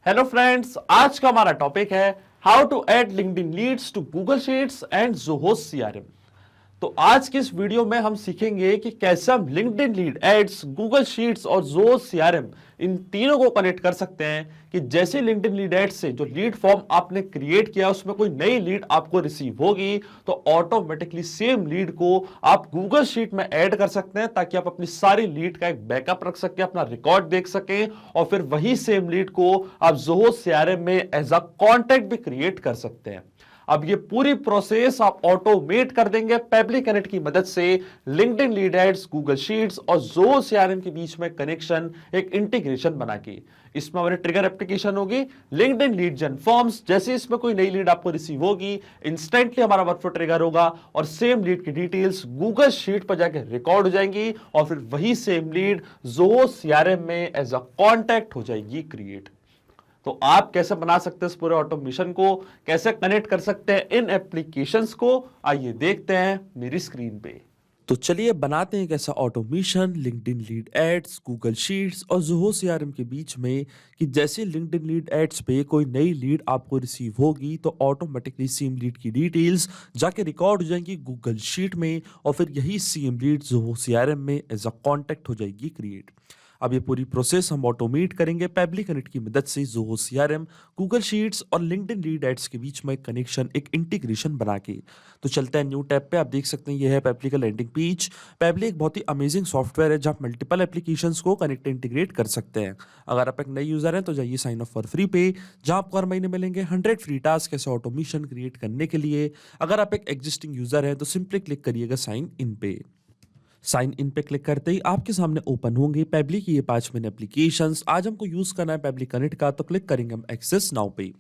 Hello friends, आज का हमारा टॉपिक है how to add LinkedIn leads to Google Sheets and Zoho CRM. तो आज की इस वीडियो में हम सीखेंगे कि कैसे हम LinkedIn lead ads, Google Sheets और ज़ोहो सीआरएम इन तीनों को कनेक्ट कर सकते हैं कि जैसे लिंक्डइन लीड एड्स से जो लीड फॉर्म आपने क्रिएट किया उसमें कोई नई लीड आपको रिसीव होगी तो ऑटोमेटिकली सेम लीड को आप गूगल शीट में ऐड कर सकते हैं ताकि आप अपनी सारी लीड का एक बैकअप रख सकें, अपना रिकॉर्ड देख सकें और फिर वही सेम लीड को आप ज़ोहो सीआरएम में एज अ कॉन्टैक्ट भी क्रिएट कर सकते हैं। अब ये पूरी प्रोसेस आप ऑटोमेट कर देंगे पेबली कनेक्ट की मदद से। LinkedIn lead ads, Google Sheets और ज़ोहो सीआरएम के बीच में कनेक्शन, एक इंटीग्रेशन बना के इसमें हमारी ट्रिगर एप्लीकेशन होगी लिंक्डइन लीड जन फॉर्म्स। जैसे इसमें कोई नई लीड आपको रिसीव होगी, इंस्टेंटली हमारा वर्कफ्लो ट्रिगर होगा और सेम लीड की डिटेल्स गूगल शीट पर जाकर रिकॉर्ड हो जाएंगी और फिर वही सेम लीड ज़ोहो सीआरएम में एज अ कॉन्टैक्ट हो जाएगी क्रिएट। तो आप कैसे बना सकते हैं इस पूरे ऑटोमेशन को, कैसे कनेक्ट कर सकते हैं इन एप्लीकेशंस को, आइए देखते हैं मेरी स्क्रीन पे। तो चलिए बनाते हैं कैसा automation LinkedIn lead ads, Google Sheets और ज़ोहो सीआरएम के बीच में कि जैसे लिंक्डइन लीड एड्स पे कोई नई लीड आपको रिसीव होगी तो ऑटोमेटिकली सेम लीड की डिटेल्स जाके रिकॉर्ड हो जाएंगी गूगल शीट में और फिर यही सेम लीड ज़ोहो सीआरएम में एज अ कॉन्टैक्ट हो जाएगी क्रिएट। अब ये पूरी प्रोसेस हम ऑटोमेट करेंगे पेबली कनेक्ट की मदद से ज़ोहो सीआरएम, गूगल शीट्स और लिंक्डइन लीड एड्स के बीच में एक कनेक्शन, एक इंटीग्रेशन बना के। तो चलते हैं न्यू टैब पे। आप देख सकते हैं ये है पेबली का लैंडिंग पेज। पेबली एक बहुत ही अमेजिंग सॉफ्टवेयर है जहाँ आप मल्टीपल एप्लीकेशंस को कनेक्ट इंटीग्रेट कर सकते हैं। अगर आप एक नए यूजर हैं तो जाइए साइन अप फॉर फ्री पे, जहाँ आपको हर महीने मिलेंगे 100 फ्री टास्क ऐसे ऑटोमेशन क्रिएट करने के लिए। अगर आप एक एग्जिस्टिंग यूजर हैं तो सिंपली क्लिक करिएगा साइन इन पे। साइन इन पे क्लिक करते ही आपके सामने ओपन होंगे पेबली की ये 5 मेन एप्लीकेशंस। आज हमको यूज करना है पेबली कनेक्ट का, तो क्लिक करेंगे हम एक्सेस नाउ पे।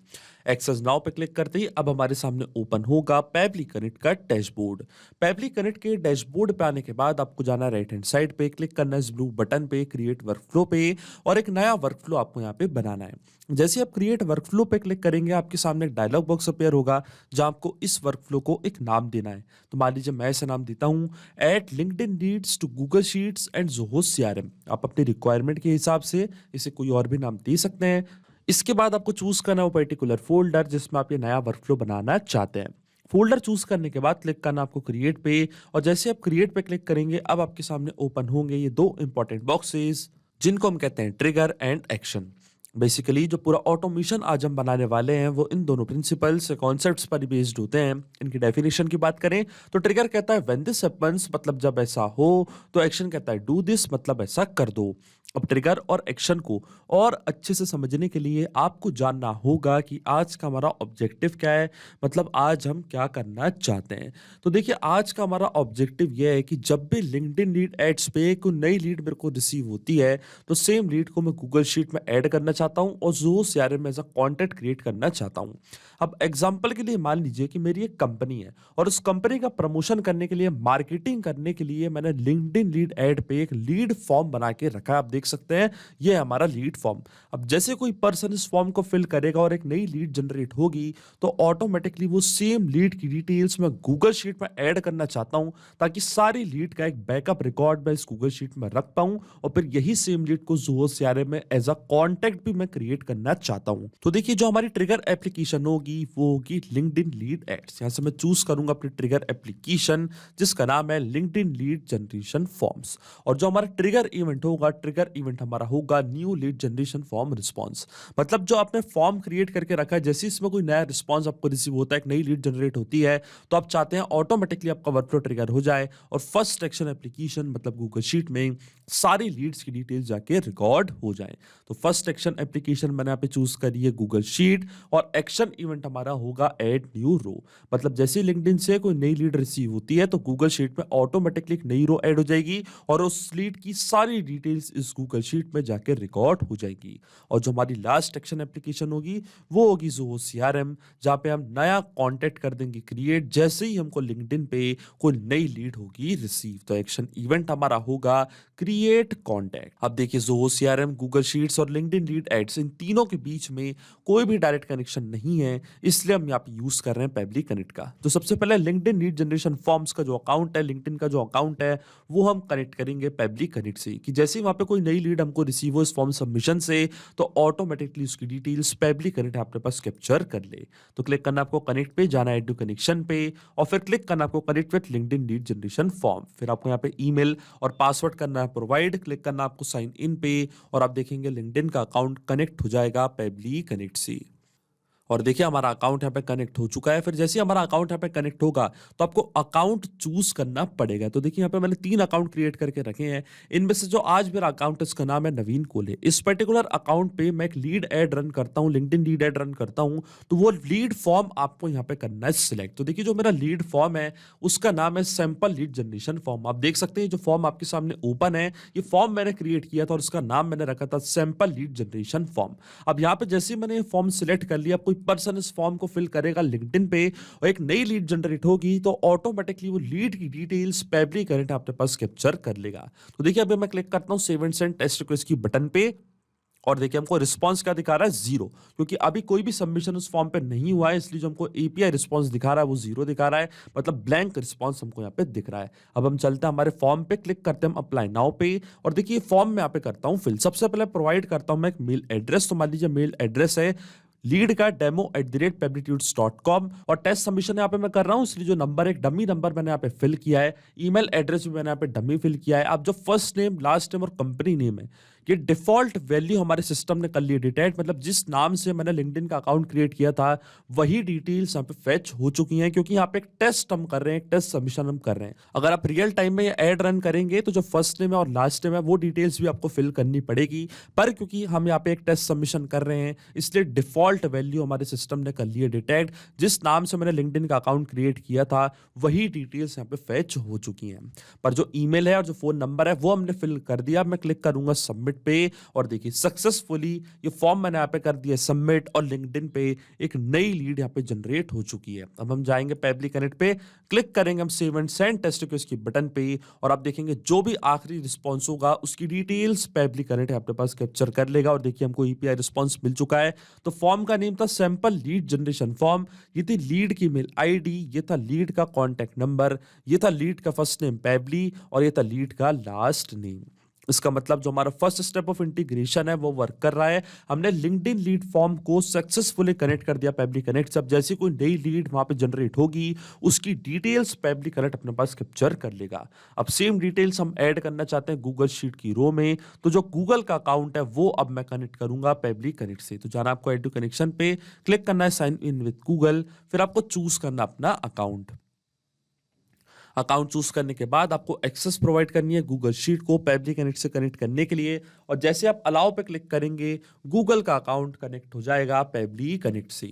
एक्सेस नाउ पे क्लिक करते ही अब हमारे सामने ओपन होगा पेबली कनेक्ट का डैशबोर्ड। पेबली कनेक्ट के डैशबोर्ड पे आने के बाद आपको जाना है राइट हैंड साइड पे, क्लिक करना है इस ब्लू बटन पे क्रिएट वर्कफ्लो पे और एक नया वर्कफ्लो आपको यहाँ पे बनाना है। जैसे आप क्रिएट वर्कफ्लो पे क्लिक करेंगे आपके सामने एक डायलॉग बॉक्स अपेयर होगा जहां आपको इस वर्कफ्लो को एक नाम देना है। तो मान लीजिए मैं ऐसा नाम देता हूं at LinkedIn leads to Google Sheets and Zoho CRM. आप अपनी रिक्वायरमेंट के हिसाब से इसे कोई और भी नाम दे सकते हैं। इसके बाद आपको चूज करना है वो पर्टिकुलर फोल्डर जिसमें आप ये नया वर्कफ्लो बनाना चाहते हैं। फोल्डर चूज करने के बाद क्लिक करना आपको क्रिएट पे और जैसे आप क्रिएट पे क्लिक करेंगे अब आपके सामने ओपन होंगे ये दो इंपॉर्टेंट बॉक्सेस जिनको हम कहते हैं ट्रिगर एंड एक्शन। बेसिकली जो पूरा ऑटोमेशन आज हम बनाने वाले हैं वो इन दोनों प्रिंसिपल्स कॉन्सेप्ट्स पर बेस्ड होते हैं। इनकी डेफिनेशन की बात करें तो ट्रिगर कहता है व्हेन दिस हैपेंस, मतलब जब ऐसा हो। तो एक्शन कहता है डू दिस, मतलब ऐसा कर दो। अब ट्रिगर और एक्शन को और अच्छे से समझने के लिए आपको जानना होगा कि आज का हमारा ऑब्जेक्टिव क्या है, मतलब आज हम क्या करना चाहते हैं। तो देखिए आज का हमारा ऑब्जेक्टिव यह है कि जब भी लिंक्डइन लीड एड्स पे कोई नई लीड मेरे को रिसीव होती है तो सेम लीड को मैं गूगल शीट में ऐड करना चाहता हूं और ज़ोहो सीआरएम में एज अ कॉन्टैक्ट क्रिएट करना चाहता हूं। अब एग्जांपल के लिए मान लीजिए कि मेरी एक कंपनी है और उस कंपनी का प्रमोशन करने के लिए, मार्केटिंग करने के लिए मैंने लिंक्डइन लीड एड पे एक लीड फॉर्म बना के रखा है। आप देख सकते हैं ये है हमारा लीड फॉर्म। अब जैसे कोई पर्सन इस फॉर्म को फिल करेगा और एक नई लीड जनरेट होगी तो ऑटोमेटिकली वो सेम लीड की डिटेल्स मैं गूगल शीट में ऐड करना चाहता हूं ताकि सारी लीड का एक बैकअप रिकॉर्ड मैं इस गूगल शीट में रख पाऊं और फिर यही सेम लीड को ज़ोहो सीआरएम में एज अ कॉन्टैक्ट भी मैं क्रिएट करना चाहता हूं। तो देखिए जो हमारी ट्रिगर एप्लीकेशन होगी वो होगी लिंक्डइन लीड एड्स। यहां से मैं चूज करूंगा अपनी ट्रिगर एप्लीकेशन जिसका नाम है लिंक्डइन लीड जनरेशन फॉर्म्स। और जो हमारा ट्रिगर इवेंट होगा, ट्रिगर इवेंट हमारा होगा new lead generation form response. मतलब जो आपने फॉर्म क्रिएट करके रखा है, जैसे इसमें कोई नया रिस्पॉन्स आपको रिसीव होता है, एक नई लीड जनरेट होती है तो आप चाहते हैं ऑटोमेटिकली आपका वर्कफ्लो ट्रिगर हो जाए और फर्स्ट एक्शन एप्लीकेशन मतलब गूगल शीट में सारी लीड्स की डिटेल्स जाके रिकॉर्ड हो जाए। तो फर्स्ट एक्शन एप्लीकेशन मैंने यहाँ पे चूज करी है गूगल शीट और एक्शन इवेंट हमारा होगा ऐड न्यू रो। मतलब जैसे लिंक्डइन से कोई नई लीड रिसीव होती है तो गूगल शीट में ऑटोमेटिकली एक नई रो ऐड हो जाएगी और उस लीड की सारी डिटेल्स इस गूगल शीट में जाके रिकॉर्ड हो जाएगी। और जो हमारी लास्ट एक्शन एप्लीकेशन होगी वो होगी ज़ोहो सीआरएम, जहाँ पे हम नया कॉन्टैक्ट कर देंगे क्रिएट जैसे ही हमको लिंक्डइन पे कोई नई लीड होगी रिसीव। तो एक्शन इवेंट हमारा होगा क्रिएट कॉन्टैक्ट। अब देखिए ज़ोहो सीआरएम, गूगल शीट्स और लिंक्डइन लीड एड्स इन तीनों के बीच में कोई भी डायरेक्ट कनेक्शन नहीं है, इसलिए हम यहाँ पे यूज कर रहे हैं पेबली कनेक्ट का। तो सबसे पहले लिंक्डइन लीड जनरेशन फॉर्म्स का जो अकाउंट है, लिंक्डइन का जो अकाउंट है वो हम कनेक्ट करेंगे पेबली कनेक्ट से कि जैसे ही वहां पे कोई नई लीड हमको रिसीव हो इस फॉर्म सबमिशन से तो ऑटोमेटिकली उसकी डिटेल्स पेबली कनेक्ट आपके पास कैप्चर कर ले। तो क्लिक करना आपको कनेक्ट पे, जाना एड टू कनेक्शन पे और फिर क्लिक करना आपको connect with LinkedIn lead generation form. फिर आपको यहाँ पे ईमेल और पासवर्ड करना है प्रोवाइड, क्लिक करना आपको साइन इन पे और आप देखेंगे लिंक्डइन का अकाउंट कनेक्ट हो जाएगा पेबली कनेक्ट से। और देखिए हमारा अकाउंट यहाँ पे कनेक्ट हो चुका है। फिर जैसे ही हमारा अकाउंट यहाँ पे कनेक्ट होगा तो आपको अकाउंट चूज करना पड़ेगा। तो देखिए यहाँ पे मैंने 3 अकाउंट क्रिएट करके रखे हैं। इनमें से जो आज मेरा अकाउंट है इसका नाम है नवीन कोले। इस पर्टिकुलर अकाउंट पे मैं एक लीड एड रन करता हूँ, लिंक्डइन लीड एड रन करता हूँ। तो वो लीड फॉर्म आपको यहाँ पे करना है सिलेक्ट। तो देखिए जो मेरा लीड फॉर्म है उसका नाम है सैंपल लीड जनरेशन फॉर्म। आप देख सकते हैं जो फॉर्म आपके सामने ओपन है, ये फॉर्म मैंने क्रिएट किया था और इसका नाम मैंने रखा था सैंपल लीड जनरेशन फॉर्म। अब यहाँ पे जैसे ही मैंने ये फॉर्म सिलेक्ट कर लिया, कोई पर्सन इस फॉर्म को फिल करेगा लिंक्डइन पे और एक नई लीड जनरेट होगी तो ऑटोमेटिकली वो लीड की डिटेल्स पेबली कनेक्ट आपके पास कैप्चर कर लेगा। तो देखिए अभी मैं क्लिक करता हूं save and send test request की बटन पे और देखिए हमको रिस्पांस क्या दिखा रहा है, 0, क्योंकि अभी कोई भी सबमिशन उस फॉर्म पे नहीं हुआ है, इसलिए जो हमको एपीआई रिस्पांस दिखा रहा है वो 0 दिखा रहा है, मतलब ब्लैंक रिस्पांस हमको यहाँ पे दिख रहा है। अब हम चलते हैं हमारे फॉर्म पे, क्लिक करते हैं हम अप्लाई नाउ पे और देखिए फॉर्म में यहाँ पे करता हूँ फिल। सबसे पहले प्रोवाइड करता हूँ मैं एक मेल एड्रेस। तो मान लीजिए मेल एड्रेस है लीड का demo@peblitudes.com और टेस्ट सबमिशन यहाँ पे मैं कर रहा हूँ, इसलिए जो नंबर एक डमी नंबर मैंने यहाँ पे फिल किया है, ईमेल एड्रेस भी मैंने यहाँ पे डमी फिल किया है। अब जो फर्स्ट नेम, लास्ट नेम और कंपनी नेम है ये डिफॉल्ट वैल्यू हमारे सिस्टम ने कर ली डिटेक्ट, मतलब जिस नाम से मैंने लिंक्डइन का अकाउंट क्रिएट किया था वही डिटेल्स यहाँ पे फेच हो चुकी हैं, क्योंकि यहाँ पे एक टेस्ट हम कर रहे हैं, एक टेस्ट सबमिशन हम कर रहे हैं। अगर आप रियल टाइम में ये ऐड रन करेंगे तो जो फर्स्ट नेम है और लास्ट नेम है वो डिटेल्स भी आपको फिल करनी पड़ेगी, पर क्योंकि हम यहाँ पे एक टेस्ट सबमिशन कर रहे हैं इसलिए डिफॉल्ट वैल्यू हमारे सिस्टम ने कर ली है डिटेक्ट। जिस नाम से मैंने लिंक्डइन का अकाउंट क्रिएट किया था वही डिटेल्स यहाँ पे फेच हो चुकी हैं, पर जो ईमेल है और जो फोन नंबर है वो हमने फिल कर दिया। मैं क्लिक करूंगा सबमिट पे और देखिए सक्सेसफुली ये फॉर्म मैंने यहाँ पे कर दिया सबमिट और लिंक्डइन पे एक नई लीड यहाँ पे जनरेट हो चुकी है। अब हम जाएंगे पेबली कनेक्ट पे, क्लिक करेंगे हम save and send test request की बटन पे और आप देखेंगे जो भी आखिरी रिस्पॉन्स होगा उसकी डिटेल्स पेबली कनेक्ट आपके पास कैप्चर कर लेगा। और देखिए हमको ईपीआई रिस्पॉन्स मिल चुका है। तो फॉर्म का नेम था सैंपल लीड जनरेशन फॉर्म, ये थी लीड की मेल आईडी, ये था लीड का कॉन्टैक्ट नंबर, ये था लीड का फर्स्ट नेम पेबली और ये था लीड का लास्ट नेम। इसका मतलब जो हमारा फर्स्ट स्टेप ऑफ इंटीग्रेशन है वो वर्क कर रहा है। हमने लिंक्डइन लीड फॉर्म को सक्सेसफुली कनेक्ट कर दिया पेबली कनेक्ट से। अब जैसे कोई नई लीड वहां पे जनरेट होगी उसकी डिटेल्स पेबली कनेक्ट अपने पास कैप्चर कर लेगा। अब सेम डिटेल्स हम ऐड करना चाहते हैं गूगल शीट की रो में, तो जो गूगल का अकाउंट है वो अब मैं कनेक्ट करूंगा पेबली कनेक्ट से। तो जाना आपको ऐड टू कनेक्शन पे, क्लिक करना है साइन इन विद गूगल, फिर आपको चूज करना अपना अकाउंट। अकाउंट चूज करने के बाद आपको एक्सेस प्रोवाइड करनी है गूगल शीट को पेबली कनेक्ट से कनेक्ट करने के लिए और जैसे आप अलाउ पे क्लिक करेंगे गूगल का अकाउंट कनेक्ट हो जाएगा पेबली कनेक्ट से।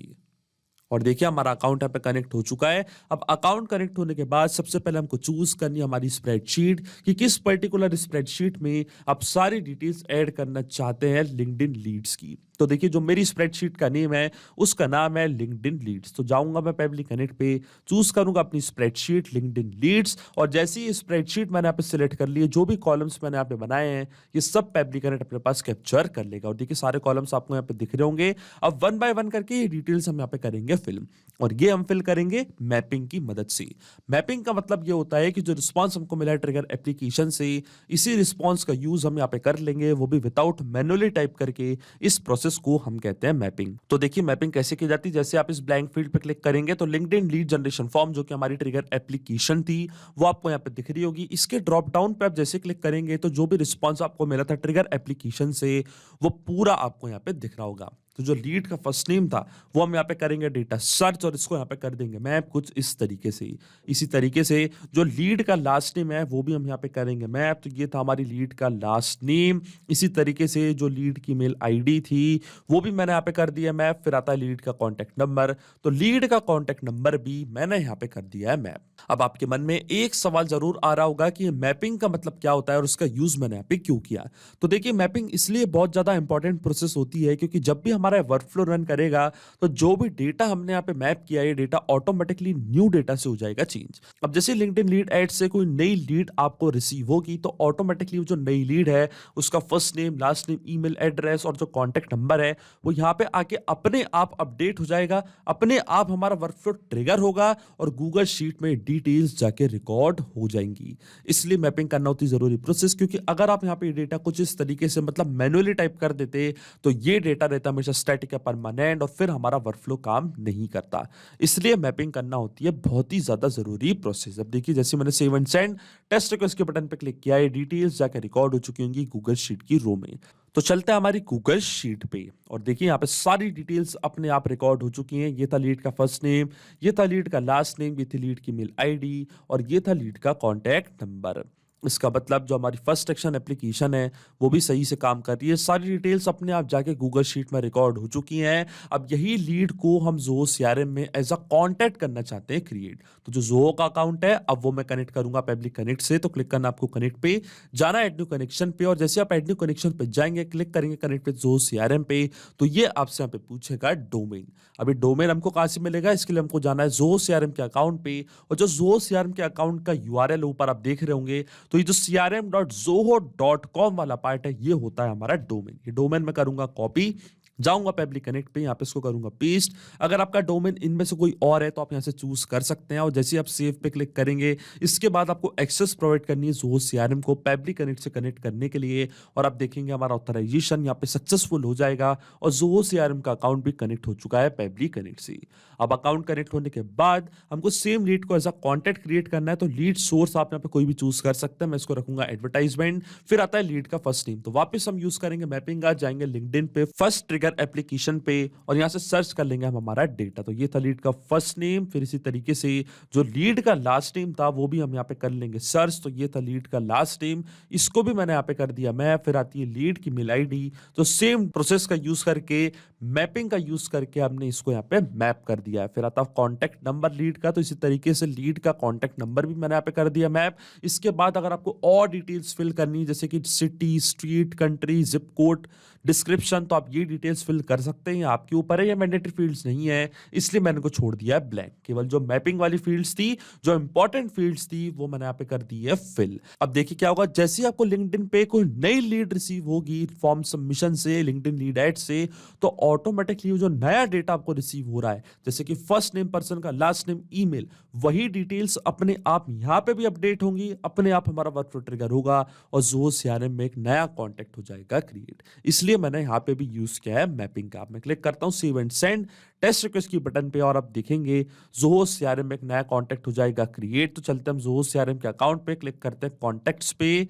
और देखिए हमारा अकाउंट यहाँ पे कनेक्ट हो चुका है। अब अकाउंट कनेक्ट होने के बाद सबसे पहले हमको चूज करनी है हमारी स्प्रेडशीट कि किस पर्टिकुलर स्प्रेडशीट में आप सारी डिटेल्स ऐड करना चाहते हैं लिंक्डइन लीड्स की। तो देखिए जो मेरी स्प्रेडशीट का नेम है उसका नाम है लिंक्डइन लीड्स। तो जाऊंगा मैं पेबली कनेक्ट पे, चूज करूंगा अपनी स्प्रेडशीट लिंक्डइन लीड्स और जैसे ही स्प्रेडशीट मैंने यहाँ पे सिलेक्ट कर लिए, जो भी कॉलम्स मैंने यहाँ पे बनाए हैं ये सब पेबली कनेक्ट अपने पास कैप्चर कर लेगा। और देखिए सारे कॉलम्स आपको यहाँ पे दिख रहे होंगे। अब 1 बाय 1 करके ये डिटेल्स हम यहाँ पे करेंगे फिल और ये हम फिल करेंगे मैपिंग की मदद से। मैपिंग का मतलब ये होता है कि जो रिस्पॉन्स हमको मिला है ट्रिगर एप्लीकेशन से, इसी रिस्पॉन्स का यूज हम यहाँ पे कर लेंगे, वो भी विदाउट मैनुअली टाइप करके। इस प्रोसेस को हम कहते हैं मैपिंग। तो देखिए मैपिंग कैसे की जाती है, जैसे आप इस ब्लैंक फील्ड पे क्लिक करेंगे तो लिंक्डइन लीड जनरेशन फॉर्म जो कि हमारी ट्रिगर एप्लीकेशन थी वो आपको यहाँ पे दिख रही होगी। इसके ड्रॉप डाउन पे आप जैसे क्लिक करेंगे तो जो भी रिस्पॉन्स आपको मिला था ट्रिगर एप्लीकेशन से वो पूरा आपको यहाँ पे दिख रहा होगा। तो जो लीड का फर्स्ट नेम था वो हम यहाँ पे करेंगे डेटा सर्च और इसको यहाँ पे कर देंगे मैप कुछ इस तरीके से। इसी तरीके से जो लीड का लास्ट नेम है वो भी हम यहाँ पे करेंगे मैप। तो ये था हमारी लीड का लास्ट नेम। इसी तरीके से जो लीड की मेल आईडी थी वो भी मैंने यहाँ पे कर दिया मैप। फिर आता है लीड का कॉन्टैक्ट नंबर, तो लीड का कॉन्टैक्ट नंबर भी मैंने यहाँ पे कर दिया है मैप। अब आपके मन में एक सवाल जरूर आ रहा होगा कि मैपिंग का मतलब क्या होता है और उसका यूज मैंने यहाँ पे क्यों किया। तो देखिए मैपिंग इसलिए बहुत ज्यादा इंपॉर्टेंट प्रोसेस होती है क्योंकि जब भी हमारे हमारा वर्कफ्लो रन करेगा तो जो भी डेटा हमने यहाँ पे मैप किया है, ये डेटा ऑटोमेटिकली न्यू डेटा से हो जाएगा चेंज। अब जैसे लिंक्डइन लीड एड से कोई नई लीड आपको रिसीव होगी तो ऑटोमेटिकली जो नई लीड है उसका first name, last name, email address और जो कॉन्टैक्ट नंबर है वो यहाँ पे आके अपने आप अपडेट हो जाएगा, अपने आप हमारा वर्कफ्लो ट्रिगर होगा और गूगल शीट में डिटेल्स जाके रिकॉर्ड हो जाएंगी। इसलिए मैपिंग करना होती जरूरी प्रोसेस, क्योंकि अगर आप यहाँ पे डेटा कुछ इस तरीके से मतलब मैनुअली टाइप कर देते तो ये डेटा रहता हमेशा स्टैटिक या परमानेंट और फिर हमारा वर्कफ्लो काम नहीं करता। इसलिए मैपिंग करना होती है बहुत ही ज्यादा जरूरी प्रोसेस। अब देखिए जैसे मैंने save and send test request के बटन पे क्लिक किया, ये डिटेल्स जाकर रिकॉर्ड हो चुकी होंगी गूगल शीट की रो में। तो चलते हैं हमारी गूगल शीट पे और देखिए यहाँ पे सारी डिटेल्स अपने आप रिकॉर्ड हो चुकी हैं। ये था लीड का फर्स्ट नेम, ये था लीड का लास्ट नेम, ये थी लीड की मेल आईडी और ये था लीड का कॉन्टैक्ट नंबर। इसका मतलब जो हमारी फर्स्ट एक्शन एप्लीकेशन है वो भी सही से काम कर रही है। सारी डिटेल्स अपने आप जाके गूगल शीट में रिकॉर्ड हो चुकी हैं। अब यही लीड को हम ज़ोहो सीआरएम में एज अ कॉन्टैक्ट करना चाहते हैं क्रिएट। तो जो ज़ोहो का अकाउंट है अब वो मैं कनेक्ट करूंगा पब्लिक कनेक्ट से। तो क्लिक करना आपको कनेक्ट पे, जाना एड न्यू कनेक्शन पे और जैसे आप एड न्यू कनेक्शन पे जाएंगे क्लिक करेंगे कनेक्ट विद ज़ोहो सीआरएम पे तो ये आपसे यहाँ पे पूछेगा डोमेन। अभी डोमेन हमको कहाँ से मिलेगा, इसके लिए हमको जाना है ज़ोहो सीआरएम के अकाउंट पे और जो ज़ोहो सीआरएम के अकाउंट का यूआरएल ऊपर आप देख रहे होंगे तो ये जो crm.zoho.com वाला पार्ट है ये होता है हमारा डोमेन। ये डोमेन मैं करूंगा कॉपी, जाऊंगा पब्लिक कनेक्ट पे, यहाँ पे इसको करूंगा पेस्ट। अगर आपका डोमेन इनमें से कोई और है तो आप यहाँ से चूज कर सकते हैं और जैसे ही आप सेव पे क्लिक करेंगे इसके बाद आपको एक्सेस प्रोवाइड करनी है ज़ोहो सीआरएम को पब्लिक कनेक्ट से कनेक्ट करने के लिए और आप देखेंगे हमारा ऑथराइजेशन यहाँ पे सक्सेसफुल हो जाएगा और ज़ोहो सीआरएम का अकाउंट भी कनेक्ट हो चुका है पब्लिक कनेक्ट से। अब अकाउंट कनेक्ट होने के बाद हमको सेम लीड को एज अ कॉन्टैक्ट क्रिएट करना है तो लीड सोर्स आप यहाँ पे कोई भी चूज कर सकते हैं। मैं इसको रखूंगा एडवर्टाइजमेंट, फिर आता है लीड का फर्स्ट नेम। तो वापस हम यूज करेंगे मैपिंग का, जाएंगे लिंक्डइन पे फर्स्ट ट्रिगर एप्लीकेशन पे और यहां से सर्च कर लेंगे हम हमारा डेटा। तो ये था लीड का फर्स्ट नेम, फिर इसी तरीके से जो लीड का लास्ट नेम था वो भी हम यहाँ पे कर लेंगे सर्च। तो ये था लीड का लास्ट नेम, इसको भी मैंने यहाँ पे कर दिया मैं। फिर आती है लीड की मेल आईडी, तो सेम प्रोसेस का यूज करके मैपिंग का यूज करके हमने इसको यहाँ पे मैप कर दिया है। फिर आता है कॉन्टैक्ट नंबर लीड का, तो इसी तरीके से लीड का कॉन्टैक्ट नंबर भी मैंने यहाँ पे कर दिया मैप। इसके बाद अगर आपको और डिटेल्स फिल करनी है जैसे कि city, street, country, zip code, description, तो आप ये डिटेल्स फिल कर सकते हैं, आपके ऊपर है। ये मैंडेटरी फील्ड्स नहीं है इसलिए मैंने को छोड़ दिया है ब्लैंक। केवल जो मैपिंग वाली फील्ड्स थी, जो इंपॉर्टेंट फील्ड्स थी वो मैंने यहाँ पे कर दी है फिल। अब देखिए क्या होगा, जैसे ही आपको लिंक्डइन पे कोई नई लीड रिसीव होगी फॉर्म सबमिशन से, लिंक्डइन लीड एड से, तो ऑटोमेटिकली जो नया डेटा आपको रिसीव हो रहा है जैसे कि फर्स्ट नेम पर्सन का, लास्ट नेम, ईमेल, वही डिटेल्स अपने आप यहाँ पे भी अपडेट होंगी, अपने आप हमारा वर्कफ्लो ट्रिगर होगा और ज़ोहो सीआरएम में एक नया कॉन्टैक्ट हो जाएगा क्रिएट। इसलिए मैंने यहाँ पे भी यूज किया है मैपिंग का। मैं क्लिक करता हूँ save and send test request की बटन पे और आप देखेंगे ज़ोहो सीआरएम में एक नया कॉन्टैक्ट हो जाएगा क्रिएट। तो चलते हम ज़ोहो सीआरएम के अकाउंट पे, क्लिक करते हैं कॉन्टैक्ट्स पे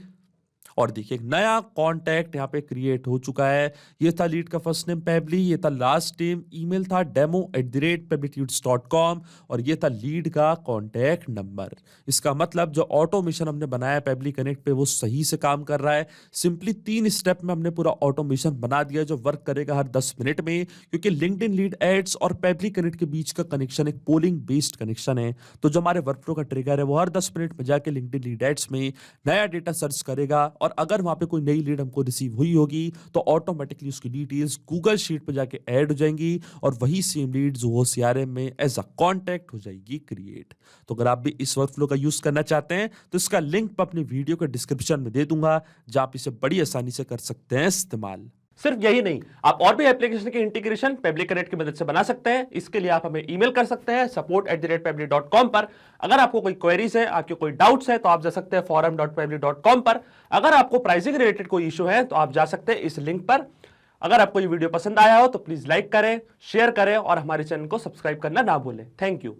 और देखिए एक नया कॉन्टैक्ट यहाँ पे क्रिएट हो चुका है। ये था लीड का फर्स्ट नेम पेबली, ये था लास्ट नेम, ईमेल था demo@peblitudes.com और ये था लीड का कॉन्टैक्ट नंबर। इसका मतलब जो ऑटोमेशन हमने बनाया पेबली कनेक्ट पे वो सही से काम कर रहा है। सिंपली 3 स्टेप में हमने पूरा ऑटोमेशन बना दिया जो वर्क करेगा हर 10 मिनट में, क्योंकि लिंक्डइन लीड एड्स और पेबली कनेक्ट के बीच का कनेक्शन एक पोलिंग बेस्ड कनेक्शन है। तो जो हमारे वर्कफ्लो का ट्रिगर है वो हर 10 मिनट में जाके लिंक्डइन लीड एड्स में नया डेटा सर्च करेगा और अगर वहां पे कोई नई लीड हमको रिसीव हुई होगी तो ऑटोमेटिकली उसकी डिटेल्स गूगल शीट पे जाके ऐड हो जाएंगी और वही सेम लीड ज़ोहो सीआरएम में एज अ कॉन्टैक्ट हो जाएगी क्रिएट। तो अगर आप भी इस वर्कफ्लो का यूज करना चाहते हैं तो इसका लिंक मैं अपनी वीडियो के डिस्क्रिप्शन में दे दूंगा जहां आप इसे बड़ी आसानी से कर सकते हैं इस्तेमाल। सिर्फ यही नहीं, आप और भी एप्लीकेशन की इंटीग्रेशन पब्लिक कनेक्ट की मदद से बना सकते हैं। इसके लिए आप हमें ईमेल कर सकते हैं support@pebly.com पर। अगर आपको कोई क्वेरीज है, आपके कोई डाउट्स है तो आप जा सकते हैं forum.pebly.com पर। अगर आपको प्राइसिंग रिलेटेड कोई इशू है तो आप जा सकते हैं इस लिंक पर। अगर आपको ये वीडियो पसंद आया हो तो प्लीज लाइक करें, शेयर करें और हमारे चैनल को सब्सक्राइब करना ना भूलें। Thank you.